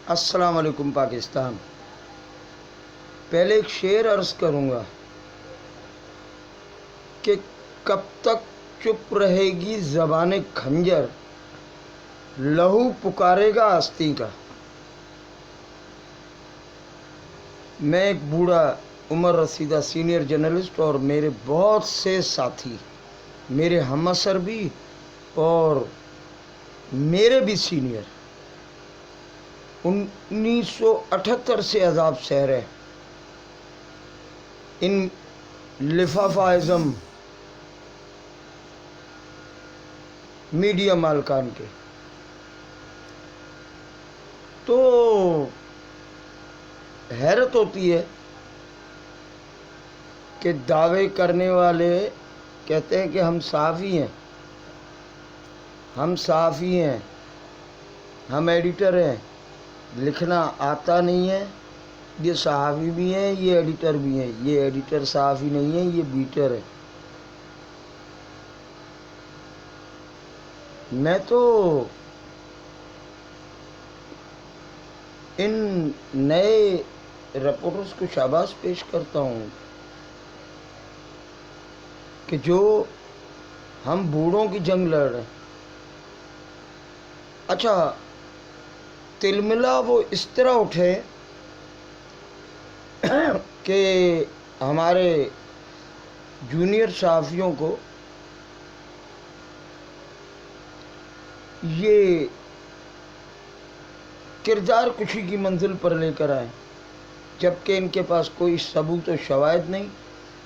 السلام علیکم پاکستان۔ پہلے ایک شعر عرض کروں گا کہ کب تک چپ رہے گی زبان خنجر، لہو پکارے گا آستین کا۔ میں ایک بوڑھا عمر رسیدہ سینئر جرنلسٹ اور میرے بہت سے ساتھی، میرے ہم عصر بھی اور میرے بھی سینئر 1978 سے عذاب سہ رہے ان لفافہ ازم میڈیا مالکان کے۔ تو حیرت ہوتی ہے کہ دعوے کرنے والے کہتے ہیں کہ ہم صحافی ہیں، ہم صحافی ہیں، ہم ایڈیٹر ہیں، لکھنا آتا نہیں ہے۔ یہ صحافی بھی ہیں، یہ ایڈیٹر بھی ہیں۔ یہ ایڈیٹر صحافی نہیں ہے، یہ بیٹر ہے۔ میں تو ان نئے رپورٹرز کو شاباش پیش کرتا ہوں کہ جو ہم بوڑھوں کی جنگ لڑ رہے ہیں۔ اچھا، تلملا وہ اس طرح اٹھے کہ ہمارے جونیئر صحافیوں کو یہ کردار کشی کی منزل پر لے کر آئے، جبکہ ان کے پاس کوئی ثبوت و شواہد نہیں،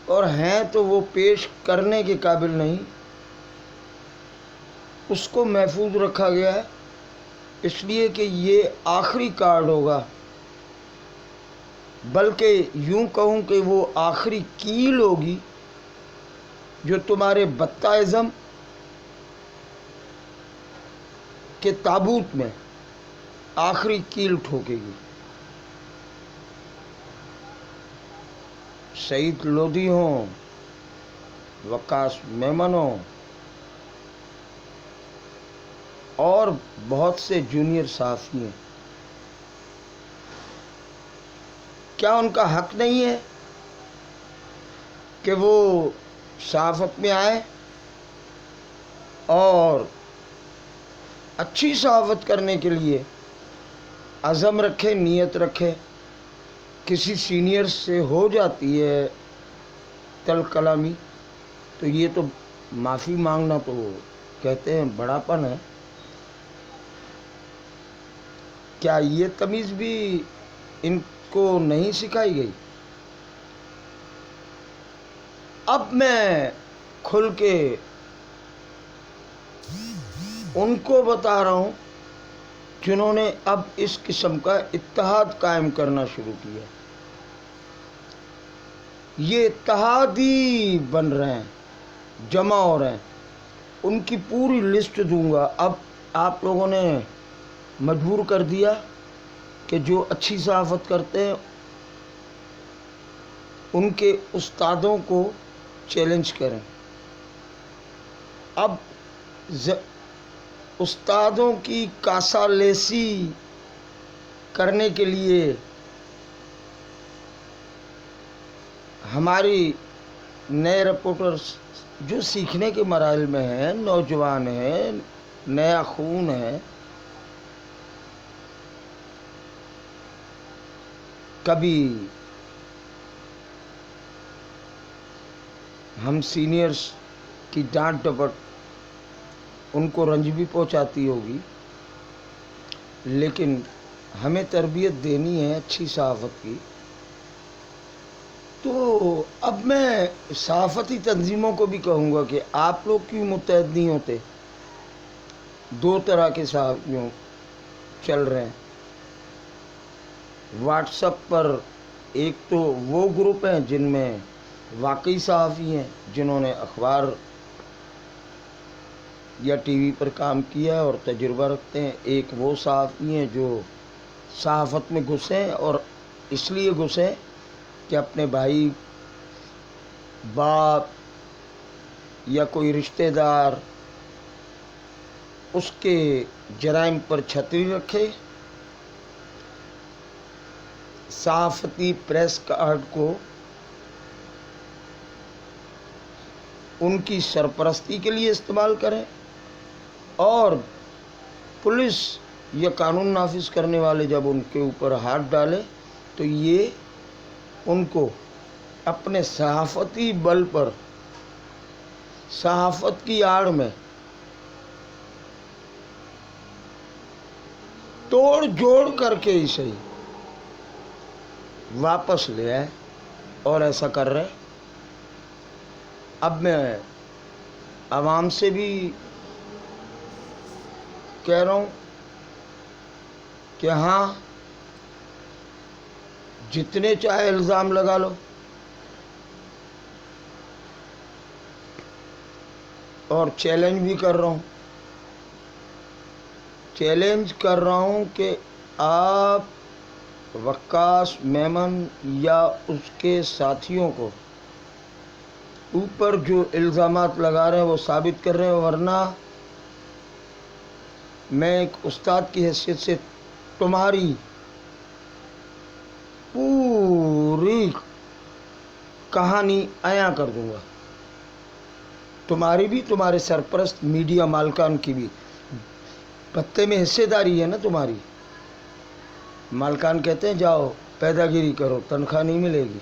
اور ہیں تو وہ پیش کرنے کے قابل نہیں۔ اس کو محفوظ رکھا گیا ہے اس لیے کہ یہ آخری کارڈ ہوگا، بلکہ یوں کہوں کہ وہ آخری کیل ہوگی جو تمہارے بطائزم کے تابوت میں آخری کیل ٹھوکے گی۔ سعید لودھی ہوں، وقاص میمن ہوں اور بہت سے جونیئر صحافی ہیں، کیا ان کا حق نہیں ہے کہ وہ صحافت میں آئیں اور اچھی صحافت کرنے کے لیے عزم رکھے، نیت رکھے؟ کسی سینئر سے ہو جاتی ہے تل کلامی تو یہ تو معافی مانگنا تو کہتے ہیں بڑاپن ہے۔ کیا یہ تمیز بھی ان کو نہیں سکھائی گئی؟ اب میں کھل کے ان کو بتا رہا ہوں جنہوں نے اب اس قسم کا اتحاد قائم کرنا شروع کیا۔ یہ اتحادی بن رہے ہیں، جمع ہو رہے ہیں۔ ان کی پوری لسٹ دوں گا۔ اب آپ لوگوں نے مجبور کر دیا کہ جو اچھی صحافت کرتے ہیں ان کے استادوں کو چیلنج کریں۔ اب استادوں کی کاسا لیسی کرنے کے لیے ہماری نئے رپورٹرز جو سیکھنے کے مراحل میں ہیں، نوجوان ہیں، نیا خون ہے، کبھی ہم سینئرز کی ڈانٹ ڈپٹ ان کو رنج بھی پہنچاتی ہوگی، لیکن ہمیں تربیت دینی ہے اچھی صحافت کی۔ تو اب میں صحافتی تنظیموں کو بھی کہوں گا کہ آپ لوگ کیوں متحد نہیں ہوتے؟ دو طرح کے صحافیوں چل رہے ہیں واٹس ایپ پر۔ ایک تو وہ گروپ ہیں جن میں واقعی صحافی ہیں، جنہوں نے اخبار یا ٹی وی پر کام کیا اور تجربہ رکھتے ہیں۔ ایک وہ صحافی ہیں جو صحافت میں گھسے اور اس لیے گھسے کہ اپنے بھائی، باپ یا کوئی رشتہ دار اس کے جرائم پر چھتری رکھے صحافتی پریس کارڈ کو ان کی سرپرستی کے لیے استعمال کریں، اور پولیس یا قانون نافذ کرنے والے جب ان کے اوپر ہاتھ ڈالیں تو یہ ان کو اپنے صحافتی بل پر، صحافت کی آڑ میں توڑ جوڑ کر کے ہی صحیح واپس لے آئے، اور ایسا کر رہے۔ اب میں عوام سے بھی کہہ رہا ہوں کہ ہاں، جتنے چاہے الزام لگا لو، اور چیلنج بھی کر رہا ہوں کہ آپ وقاص میمن یا اس کے ساتھیوں کو اوپر جو الزامات لگا رہے ہیں وہ ثابت کر رہے ہیں، ورنہ میں ایک استاد کی حیثیت سے تمہاری پوری کہانی عیاں کر دوں گا، تمہاری بھی، تمہارے سرپرست میڈیا مالکان کی بھی۔ پتے میں حصے داری ہے نا تمہاری۔ مالکان کہتے ہیں جاؤ پیدا گیری کرو، تنخواہ نہیں ملے گی،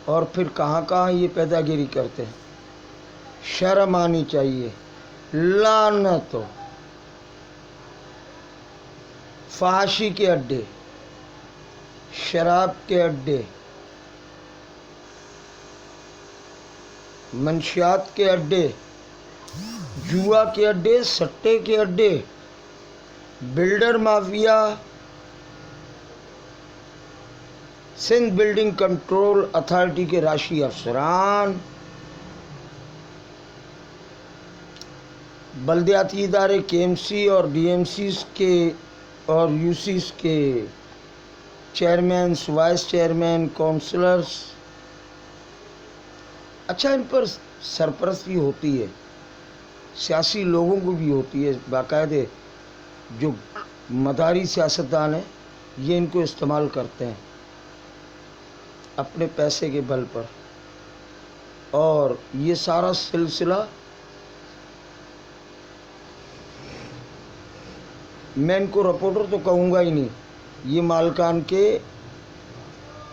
اور پھر کہاں کہاں یہ پیدا گیری کرتے ہیں۔ شرم آنی چاہیے۔ لعنت ہو۔ فحاشی کے اڈے، شراب کے اڈے، منشیات کے اڈے، جوا کے اڈے، سٹے کے اڈے، builder mafia, Sindh building control authority کے راشی افسران، بلدیاتی ادارے کے ایم سی اور ڈی ایم سیز کے اور یو سیز کے چیئرمین، وائس چیئرمین، کونسلرز۔ اچھا، ان پر سرپرستی ہوتی ہے، سیاسی لوگوں کو بھی ہوتی ہے، باقاعدے جو مداری سیاستدان ہیں یہ ان کو استعمال کرتے ہیں اپنے پیسے کے بل پر، اور یہ سارا سلسلہ میں ان کو رپورٹر تو کہوں گا ہی نہیں، یہ مالکان کے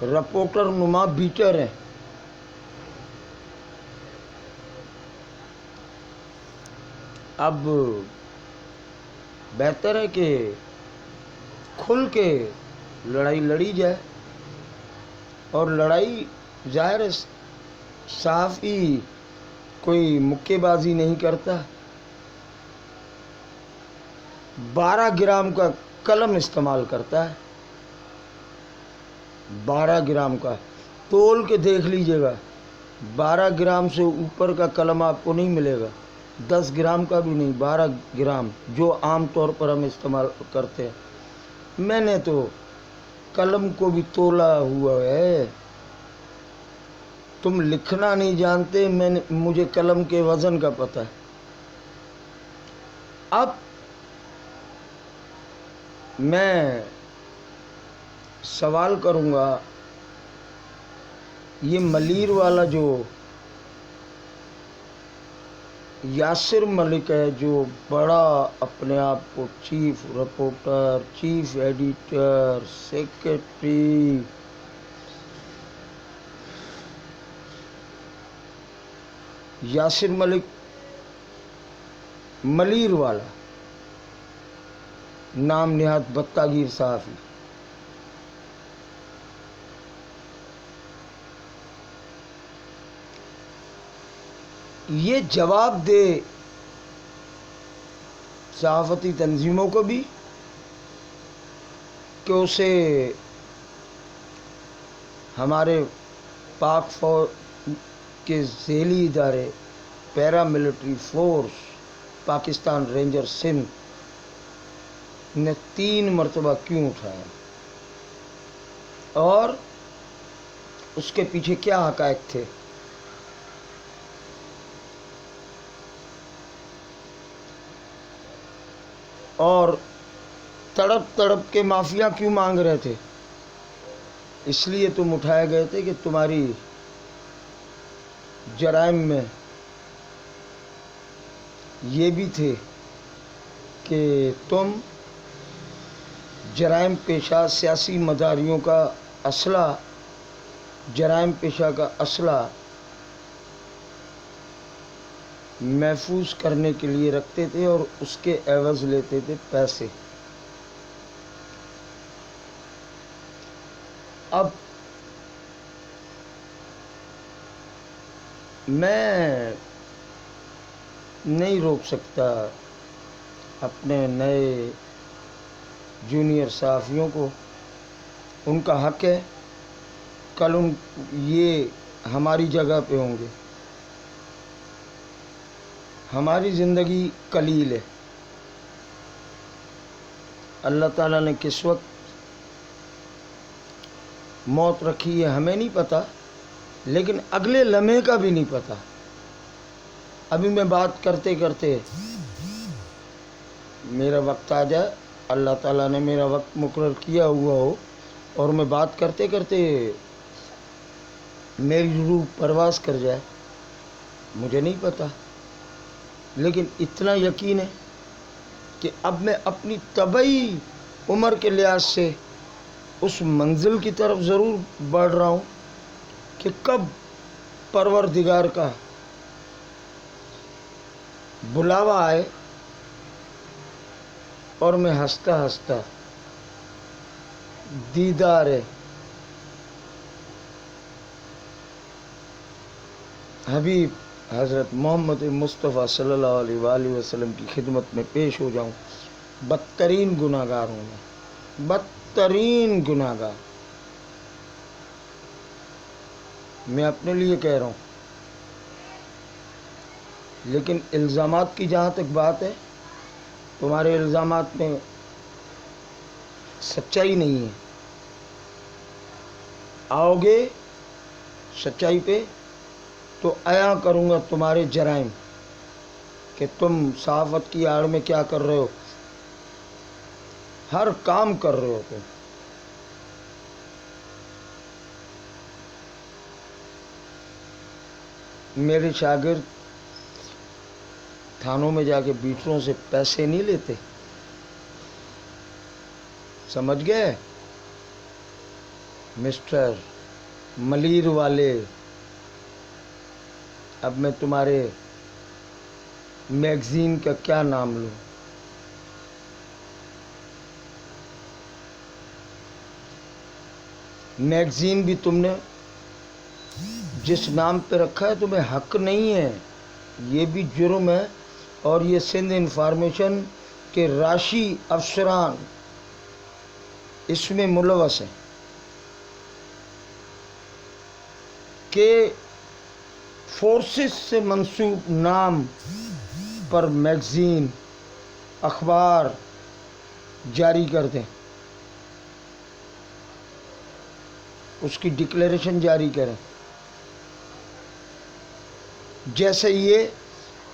رپورٹر نما بیٹر ہیں۔ اب بہتر ہے کہ کھل کے لڑائی لڑی جائے، اور لڑائی ظاہر ہے صحافی کوئی مکے بازی نہیں کرتا۔ 12 گرام کا قلم استعمال کرتا ہے، 12 گرام کا، تول کے دیکھ لیجئے گا، 12 گرام سے اوپر کا قلم آپ کو نہیں ملے گا، 10 گرام کا بھی نہیں، 12 گرام جو عام طور پر ہم استعمال کرتے ہیں۔ میں نے تو قلم کو بھی تولا ہوا ہے، تم لکھنا نہیں جانتے، مجھے قلم کے وزن کا پتہ ہے۔ اب میں سوال کروں گا، یہ ملیر والا جو یاسر ملک ہے، جو بڑا اپنے آپ کو chief reporter, chief editor, secretary, Yasir Malik Malir والا نام نہاد بتہ گیر صحافی، یہ جواب دے صحافتی تنظیموں کو بھی کہ اسے ہمارے پاک فوج کے ذیلی ادارے، para military force, Pakistan ranger Sindh نے 3 مرتبہ کیوں اٹھایا، اور اس کے پیچھے کیا حقائق تھے۔ اور تڑپ تڑپ کے معافیا کیوں مانگ رہے تھے۔ اس لیے تم اٹھائے گئے تھے کہ تمہاری جرائم میں یہ بھی تھے کہ تم جرائم پیشہ سیاسی مداریوں کا اسلحہ، جرائم پیشہ کا اسلحہ محفوظ کرنے کے لیے رکھتے تھے اور اس کے عوض لیتے تھے پیسے۔ اب میں نہیں روک سکتا اپنے نئے جونیئر صحافیوں کو، ان کا حق ہے، کل یہ ہماری جگہ پہ ہوں گے۔ ہماری زندگی قلیل ہے، اللہ تعالیٰ نے کس وقت موت رکھی ہے ہمیں نہیں پتہ، لیکن اگلے لمحے کا بھی نہیں پتہ۔ ابھی میں بات کرتے کرتے میرا وقت آ جائے، اللہ تعالیٰ نے میرا وقت مقرر کیا ہوا ہو اور میں بات کرتے کرتے میری روح پرواز کر جائے، مجھے نہیں پتہ، لیکن اتنا یقین ہے کہ اب میں اپنی طبعی عمر کے لحاظ سے اس منزل کی طرف ضرور بڑھ رہا ہوں کہ کب پروردگار کا بلاوا آئے اور میں ہنستا ہنستا دیدار حبیب حضرت محمد مصطفیٰ صلی اللہ علیہ وآلہ وسلم کی خدمت میں پیش ہو جاؤں۔ بدترین گناہ گار ہوں بدترین گناہ گار، میں اپنے لیے کہہ رہا ہوں، لیکن الزامات کی جہاں تک بات ہے، تمہارے الزامات میں سچائی نہیں ہے۔ آؤ گے سچائی پہ تو عیاں کروں گا تمہارے جرائم کہ تم صحافت کی آڑ میں کیا کر رہے ہو، ہر کام کر رہے ہو تم۔ میرے شاگرد تھانوں میں جا کے بیٹروں سے پیسے نہیں لیتے، سمجھ گئے؟ مسٹر ملیر والے، اب میں تمہارے میگزین کا کیا نام لوں؟ میگزین بھی تم نے جس نام پہ رکھا ہے تمہیں حق نہیں ہے، یہ بھی جرم ہے، اور یہ سندھ انفارمیشن کے راشی افسران اس میں ملوث ہیں کہ فورسز سے منسوب نام پر میگزین اخبار جاری کر دیں، اس کی ڈکلیریشن جاری کریں۔ جیسے یہ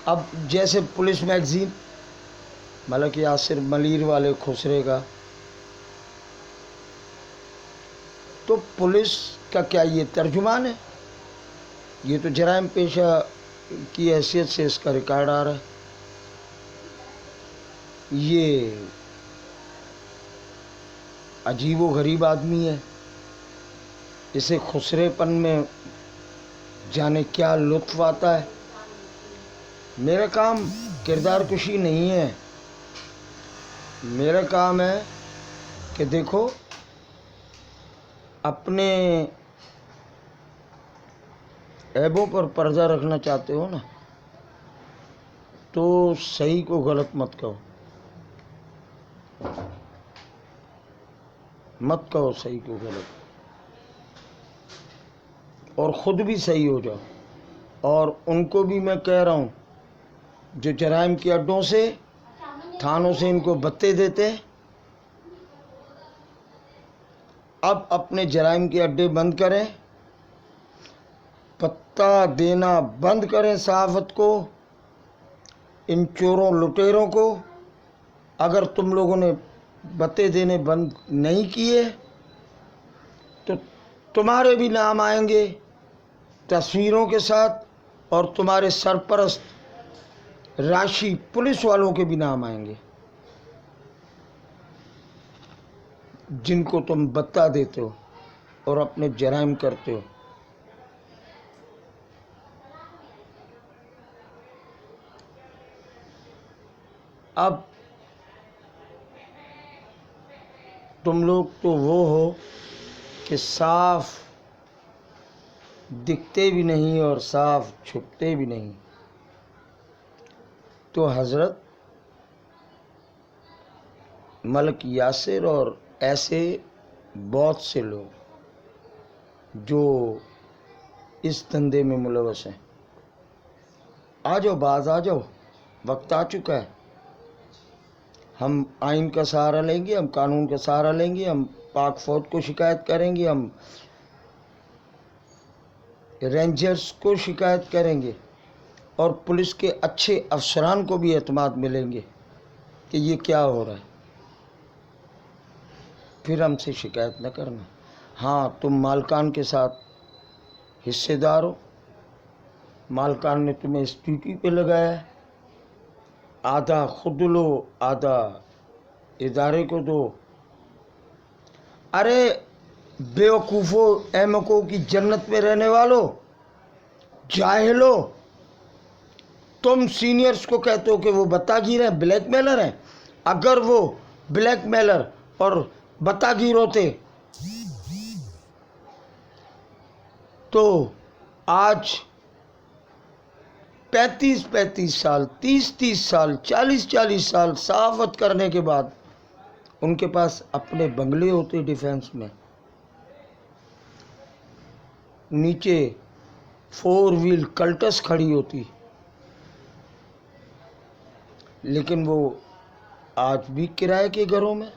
اب جیسے پولیس میگزین ملک یاسر ملیر والے خسرے کا، تو پولیس کا کیا یہ ترجمان ہے؟ یہ تو جرائم پیشہ کی حیثیت سے اس کا ریکارڈ آ رہا ہے۔ یہ عجیب و غریب آدمی ہے، اسے خسرے پن میں جانے کیا لطف آتا ہے۔ میرا کام کردار کشی نہیں ہے، میرا کام ہے کہ دیکھو اپنے عیبوں پر پردہ رکھنا چاہتے ہو نا، تو صحیح کو غلط مت کہو، مت کہو صحیح کو غلط، اور خود بھی صحیح ہو جاؤ۔ اور ان کو بھی میں کہہ رہا ہوں جو جرائم کے اڈوں سے تھانوں سے ان کو بتے دیتے، اب اپنے جرائم کے اڈے بند کریں، پتہ دینا بند کریں صحافت کو، ان چوروں لٹیروں کو۔ اگر تم لوگوں نے بتے دینے بند نہیں کیے تو تمہارے بھی نام آئیں گے تصویروں کے ساتھ، اور تمہارے سرپرست راشی پولیس والوں کے بھی نام آئیں گے جن کو تم بتا دیتے ہو اور اپنے جرائم کرتے ہو۔ اب تم لوگ تو وہ ہو کہ صاف دکھتے بھی نہیں اور صاف چھپتے بھی نہیں، تو حضرت ملک یاسر اور ایسے بہت سے لوگ جو اس دھندے میں ملوث ہیں، آ جاؤ باز، آ جاؤ، وقت آ چکا ہے۔ ہم آئین کا سہارا لیں گے، ہم قانون کا سہارا لیں گے، ہم پاک فوج کو شکایت کریں گے، ہم رینجرز کو شکایت کریں گے، اور پولیس کے اچھے افسران کو بھی اعتماد ملیں گے کہ یہ کیا ہو رہا ہے۔ پھر ہم سے شکایت نہ کرنا۔ ہاں، تم مالکان کے ساتھ حصے دار ہو، مالکان نے تمہیں اس ڈیوٹی پہ لگایا ہے، آدھا خود لو آدھا ادارے کو دو۔ ارے بیوقوفو، احمقوں کی جنت میں رہنے والو، جاہلو، تم سینئرز کو کہتے ہو کہ وہ بتا گیر ہیں، بلیک میلر ہیں۔ اگر وہ بلیک میلر اور بتا گیر ہوتے تو آج 35 سال، 30 سال، 40 سال صحافت کرنے کے بعد ان کے پاس اپنے بنگلے ہوتے ڈیفینس میں، نیچے 4 ویل کلٹس کھڑی ہوتی، لیکن وہ آج بھی کرائے کے گھروں میں،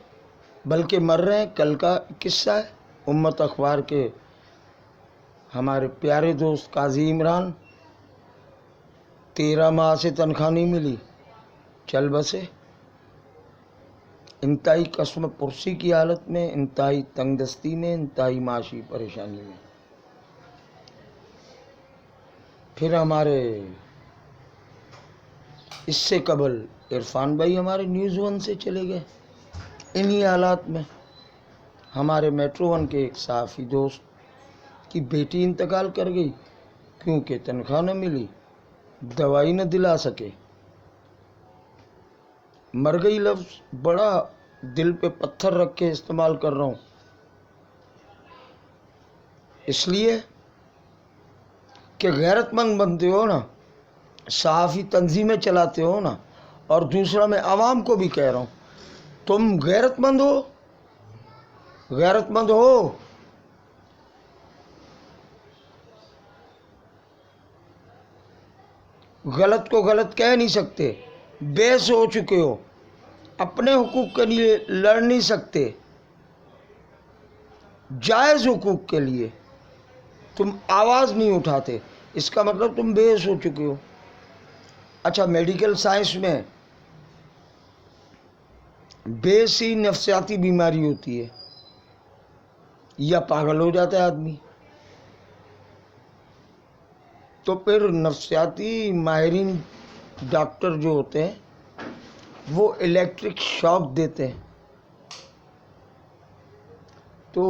بلکہ مر رہے ہیں۔ کل کا قصہ ہے، امت اخبار کے ہمارے پیارے دوست قاضی عمران، 13 ماہ سے تنخواہ نہیں ملی، چل بسے، انتہائی قسم پرسی کی حالت میں، انتہائی تنگ دستی میں، انتہائی معاشی پریشانی میں۔ پھر ہمارے اس سے قبل عرفان بھائی ہمارے نیوز 1 سے چلے گئے انہی حالات میں۔ ہمارے میٹرو 1 کے ایک صحافی دوست کی بیٹی انتقال کر گئی کیونکہ تنخواہ نہ ملی، دوائی نہ دلا سکے، مر گئی لفظ بڑا دل پہ پتھر رکھ کے استعمال کر رہا ہوں، اس لیے کہ غیرت مند بنتے ہو نا، صحافی تنظیمیں چلاتے ہو نا، اور دوسرا میں عوام کو بھی کہہ رہا ہوں، تم غیرت مند ہو، غیرت مند ہو، غلط کو غلط کہہ نہیں سکتے، بحث ہو چکے ہو، اپنے حقوق کے لیے لڑ نہیں سکتے، جائز حقوق کے لیے تم آواز نہیں اٹھاتے، اس کا مطلب تم بحث ہو چکے ہو۔ اچھا، میڈیکل سائنس میں بیسی نفسیاتی بیماری ہوتی ہے یا پاگل ہو جاتا ہے آدمی، تو پھر نفسیاتی ماہرین ڈاکٹر جو ہوتے ہیں وہ الیکٹرک شاک دیتے ہیں، تو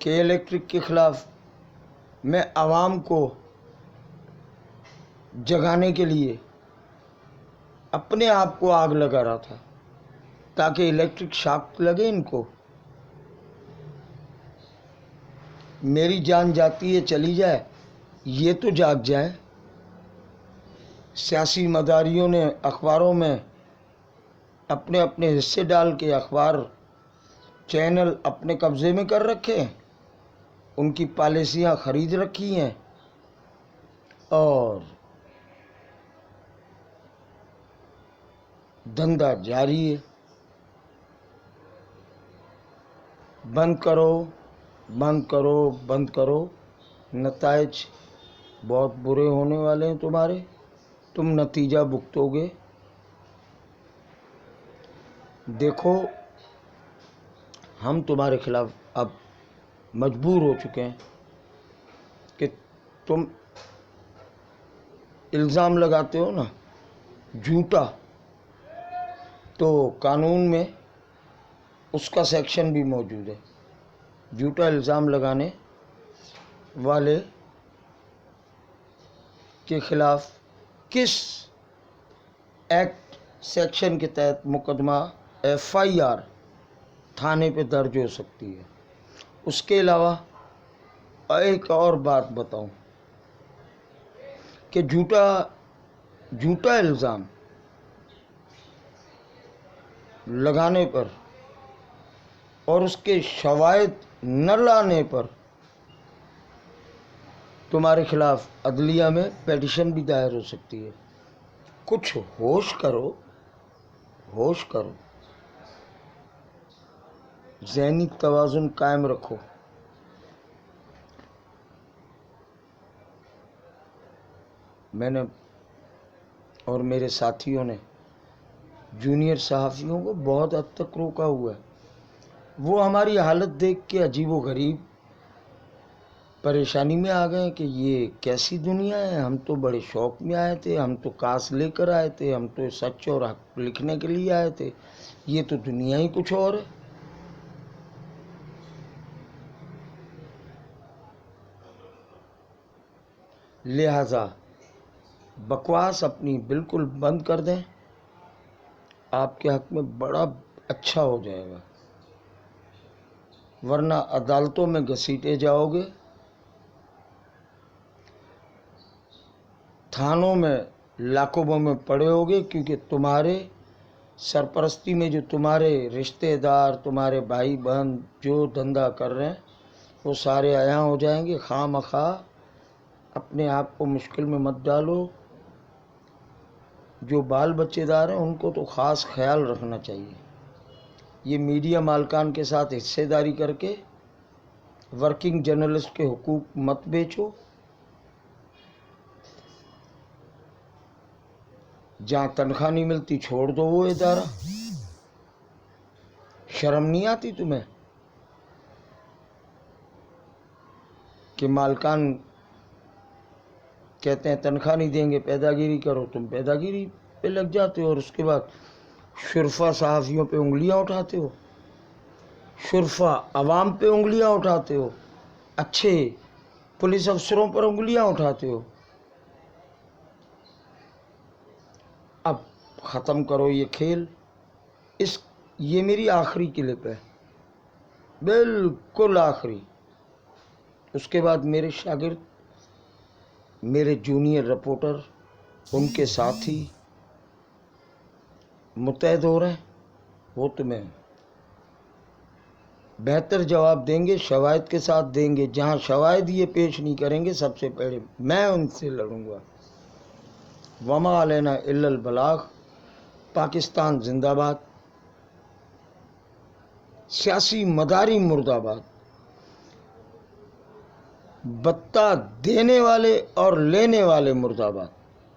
کہ الیکٹرک کے خلاف میں عوام کو جگانے کے لیے اپنے آپ کو آگ لگا رہا تھا تاکہ الیکٹرک شاک لگے ان کو۔ میری جان جاتی ہے چلی جائے، یہ تو جاگ جائیں۔ سیاسی مداریوں نے اخباروں میں اپنے اپنے حصے ڈال کے اخبار چینل اپنے قبضے میں کر رکھے ہیں، ان کی پالیسیاں خرید رکھی ہیں، اور دھندا جاری ہے۔ بند کرو، بند کرو، بند کرو، نتائج بہت برے ہونے والے ہیں تمہارے، تم نتیجہ بھگتو گے۔ دیکھو، ہم تمہارے خلاف اب مجبور ہو چکے ہیں کہ تم الزام لگاتے ہو نا جھوٹا، تو قانون میں اس کا سیکشن بھی موجود ہے. جھوٹا الزام لگانے والے کے خلاف کس ایکٹ سیکشن کے تحت مقدمہ FIR تھانے پہ درج ہو سکتی ہے. اس کے علاوہ ایک اور بات بتاؤں کہ جھوٹا الزام لگانے پر اور اس کے شواہد نہ لانے پر تمہارے خلاف عدلیہ میں پیٹیشن بھی دائر ہو سکتی ہے. کچھ ہوش کرو، ذہنی توازن قائم رکھو. میں نے اور میرے ساتھیوں نے جونیئر صحافیوں کو بہت حد تک روکا ہوا ہے. وہ ہماری حالت دیکھ کے عجیب و غریب پریشانی میں آ گئے کہ یہ کیسی دنیا ہے. ہم تو بڑے شوق میں آئے تھے، ہم تو کاس لے کر آئے تھے، ہم تو سچ اور حق لکھنے کے لیے آئے تھے، یہ تو دنیا ہی کچھ اور ہے. لہذا بکواس اپنی بالکل بند کر دیں، آپ کے حق میں بڑا اچھا ہو جائے گا. ورنہ عدالتوں میں گھسیٹے جاؤ گے، تھانوں میں لاکھوں میں پڑے ہوگے، کیونکہ تمہارے سرپرستی میں جو تمہارے رشتہ دار، تمہارے بھائی بہن جو دھندا کر رہے ہیں وہ سارے عیاں ہو جائیں گے. خواہ مخواہ اپنے آپ کو مشکل میں مت ڈالو. جو بال بچے دار ہیں ان کو تو خاص خیال رکھنا چاہیے. یہ میڈیا مالکان کے ساتھ حصے داری کر کے ورکنگ جرنلسٹ کے حقوق مت بیچو. جہاں تنخواہ نہیں ملتی چھوڑ دو وہ ادارہ. شرم نہیں آتی تمہیں کہ مالکان کہتے ہیں تنخواہ نہیں دیں گے، پیدا گیری کرو، تم پیدا گیری پہ لگ جاتے ہو، اور اس کے بعد شرفا صحافیوں پہ انگلیاں اٹھاتے ہو، شرفا عوام پہ انگلیاں اٹھاتے ہو، اچھے پولیس افسروں پر انگلیاں اٹھاتے ہو. اب ختم کرو یہ کھیل. یہ میری آخری کلپ ہے، بالکل آخری. اس کے بعد میرے شاگرد، میرے جونیئر رپورٹر، ان کے ساتھی متحد ہو رہے ہیں. وہ تمہیں بہتر جواب دیں گے، شواہد کے ساتھ دیں گے. جہاں شواہد یہ پیش نہیں کریں گے سب سے پہلے میں ان سے لڑوں گا. وما علینا الا البلاغ. پاکستان زندہ باد. سیاسی مداری مرد آباد. بتہ دینے والے اور لینے والے مرد آباد.